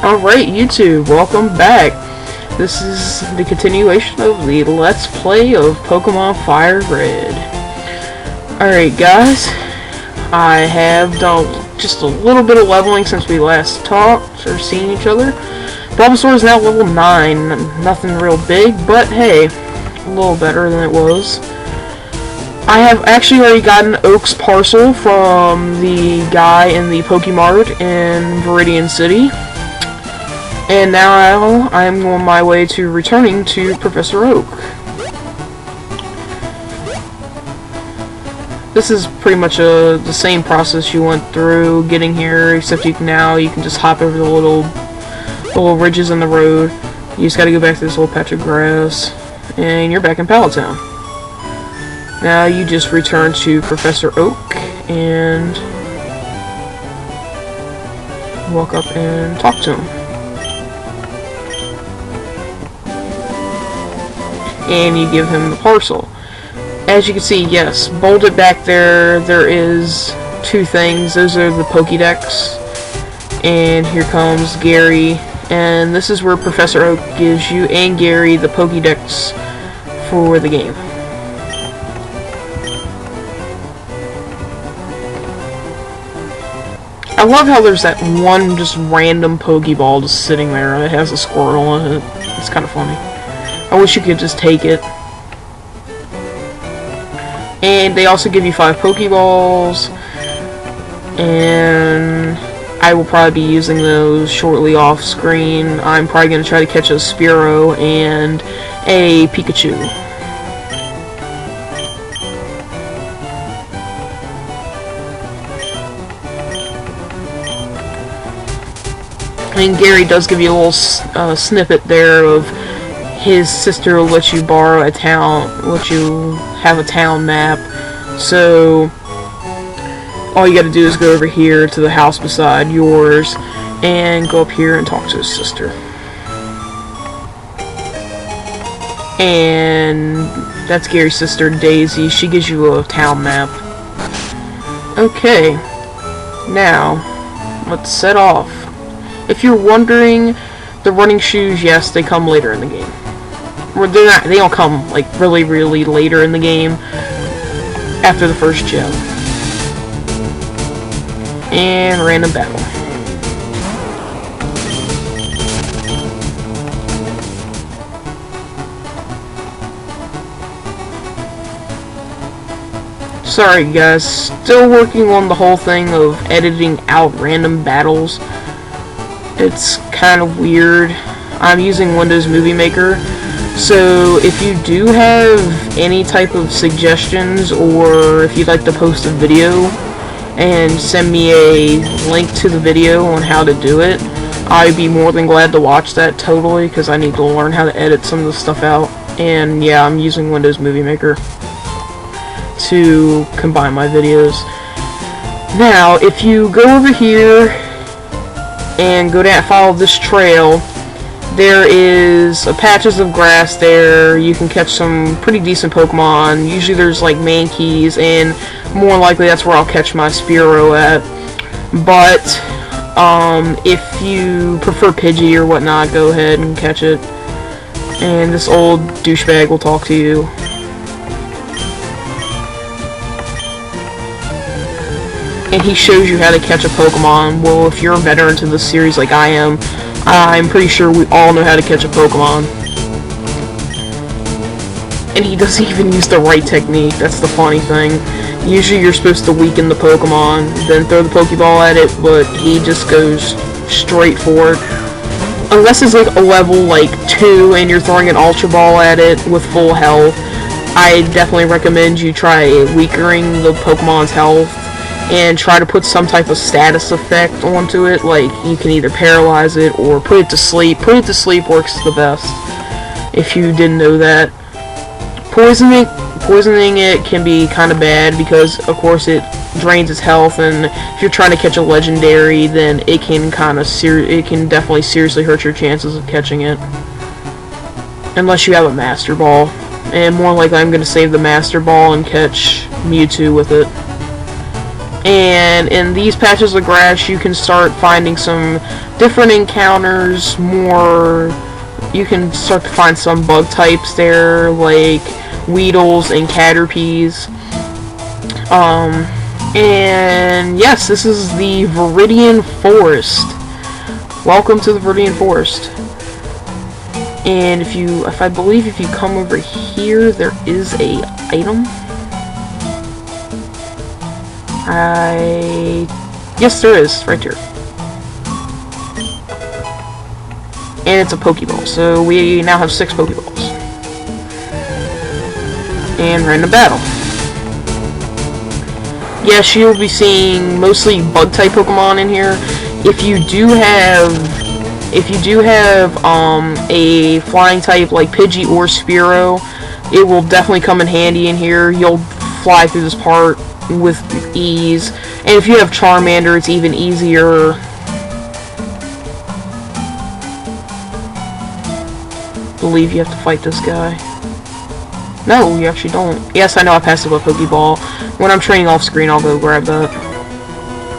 Alright, YouTube, welcome back. This is the continuation of the Let's Play of Pokemon Fire Red. Alright, guys, I have done just a little bit of leveling since we last talked or seen each other. Bulbasaur is now level 9, nothing real big, but hey, a little better than it was. I have actually already gotten Oak's parcel from the guy in the Pokemart in Viridian City. And now I'm on my way to returning to Professor Oak. This is pretty much the same process you went through getting here, except you can just hop over the little ridges in the road. You just gotta go back to this little patch of grass, and you're back in Pallet Town. Now you just return to Professor Oak and walk up and talk to him. And you give him the parcel. As you can see, yes, bolded back there, there is two things. Those are the Pokédex. And here comes Gary. And this is where Professor Oak gives you and Gary the Pokédex for the game. I love how there's that one just random Pokeball just sitting there that has a Squirtle in it. It's kind of funny. I wish you could just take it. And they also give you 5 Pokeballs. And I will probably be using those shortly off screen. I'm probably going to try to catch a Spearow and a Pikachu. And Gary does give you a little snippet there of his sister will let you borrow a town, let you have a town map. So all you gotta do is go over here to the house beside yours and go up here and talk to his sister. And that's Gary's sister, Daisy. She gives you a town map. Okay, now let's set off. If you're wondering, the running shoes, yes, they come later in the game. Or they don't come, like, really later in the game. After the first gym. And random battle. Sorry guys, still working on the whole thing of editing out random battles. It's kind of weird. I'm using Windows Movie Maker, so if you do have any type of suggestions, or if you'd like to post a video and send me a link to the video on how to do it, I'd be more than glad to watch that totally, because I need to learn how to edit some of the stuff out. And yeah, I'm using Windows Movie Maker to combine my videos. Now, if you go over here and go down, follow this trail, there is patches of grass there. You can catch some pretty decent Pokemon. Usually there's like Mankeys, and more likely that's where I'll catch my Spearow at. But if you prefer Pidgey or whatnot, go ahead and catch it. And this old douchebag will talk to you. And he shows you how to catch a Pokemon. Well, if you're a veteran to this series like I am, I'm pretty sure we all know how to catch a Pokemon. And he doesn't even use the right technique, that's the funny thing. Usually you're supposed to weaken the Pokemon, then throw the Pokeball at it, but he just goes straight for it. Unless it's like a level like 2 and you're throwing an Ultra Ball at it with full health, I definitely recommend you try weakening the Pokemon's health and try to put some type of status effect onto it, like you can either paralyze it or put it to sleep. Put it to sleep works the best, if you didn't know that. Poisoning it can be kind of bad because, of course, it drains its health, and if you're trying to catch a legendary, then it can definitely seriously hurt your chances of catching it. Unless you have a Master Ball, and more likely I'm going to save the Master Ball and catch Mewtwo with it. And in these patches of grass, you can start finding some different encounters, you can start to find some bug types there, like weedles and caterpies. And yes, this is the Viridian Forest. Welcome to the Viridian Forest. And I believe if you come over here, there is a item. Yes, there is, right here. And it's a Pokeball, so we now have 6 Pokeballs. And random battle. Yes, you'll be seeing mostly bug-type Pokemon in here. If you do have a flying type like Pidgey or Spearow, it will definitely come in handy in here. You'll fly through this part with ease. And if you have Charmander, it's even easier. I believe you have to fight this guy. No, you actually don't. Yes, I know I passed up a Pokeball. When I'm training off screen, I'll go grab that.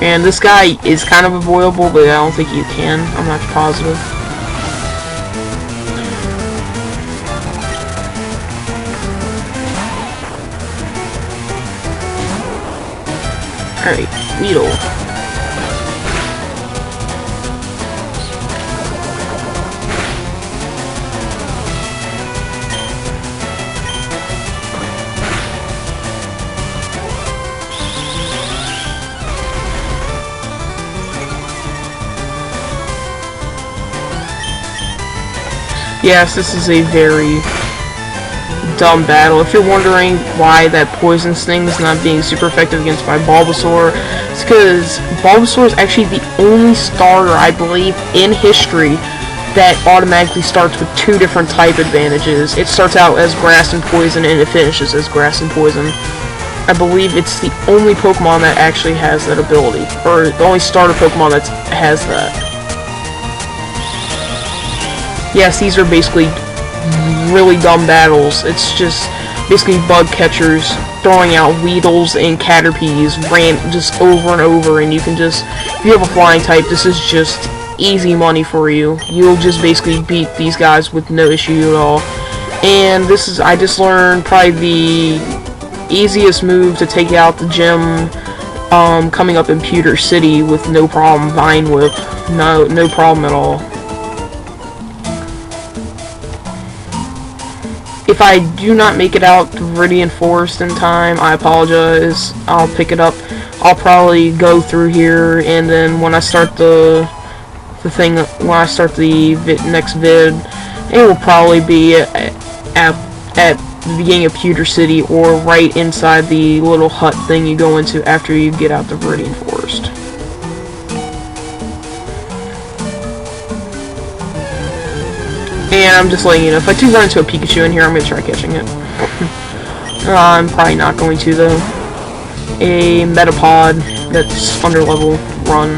And this guy is kind of avoidable, but I don't think you can. I'm not positive. Alright, Weedle. Yes, this is a very dumb battle. If you're wondering why that Poison Sting is not being super effective against my Bulbasaur, it's because Bulbasaur is actually the only starter, I believe, in history that automatically starts with 2 different type advantages. It starts out as Grass and Poison, and it finishes as Grass and Poison. I believe it's the only Pokemon that actually has that ability, or the only starter Pokemon that has that. Yes, these are basically really dumb battles. It's just basically bug catchers throwing out Weedles and Caterpies just over and over, and you can just, if you have a flying type, this is just easy money for you. You'll just basically beat these guys with no issue at all. And this is, I just learned probably the easiest move to take out the gym coming up in Pewter City with no problem. Vine Whip, no problem at all. If I do not make it out to Viridian Forest in time, I apologize. I'll pick it up. I'll probably go through here, and then when I start the next vid, it will probably be at the beginning of Pewter City, or right inside the little hut thing you go into after you get out the Viridian Forest. And I'm just letting you know, if I do run into a Pikachu in here, I'm going to try catching it. I'm probably not going to, though. A Metapod that's under level, run.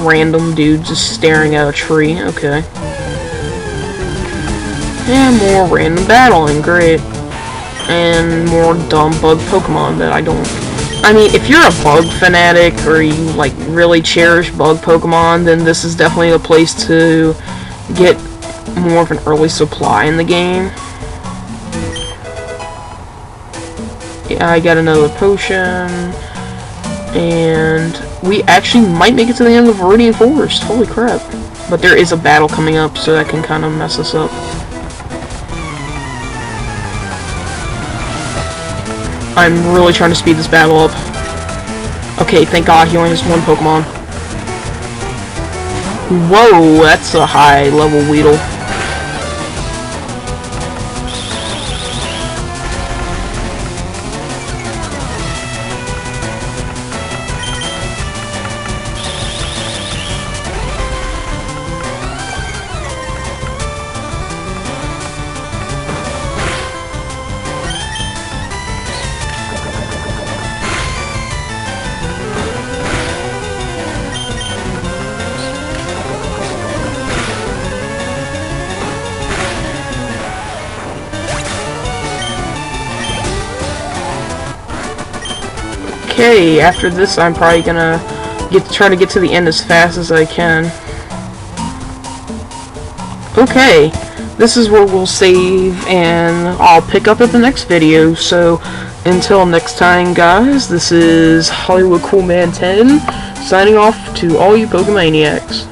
Random dude just staring at a tree, okay. And more random battling, great. And more dumb bug Pokemon that I don't... I mean, if you're a bug fanatic, or you, like, really cherish bug Pokemon, then this is definitely a place to get more of an early supply in the game. Yeah, I got another potion, and we actually might make it to the end of the Viridian Forest, holy crap. But there is a battle coming up, so that can kind of mess us up. I'm really trying to speed this battle up. Okay, thank God he only has 1 Pokemon. Whoa, that's a high level Weedle. Okay, after this I'm probably gonna try to get to the end as fast as I can. Okay, this is where we'll save, and I'll pick up at the next video. So until next time, guys, this is Hollywood Cool Man 10 signing off to all you Pokemaniacs.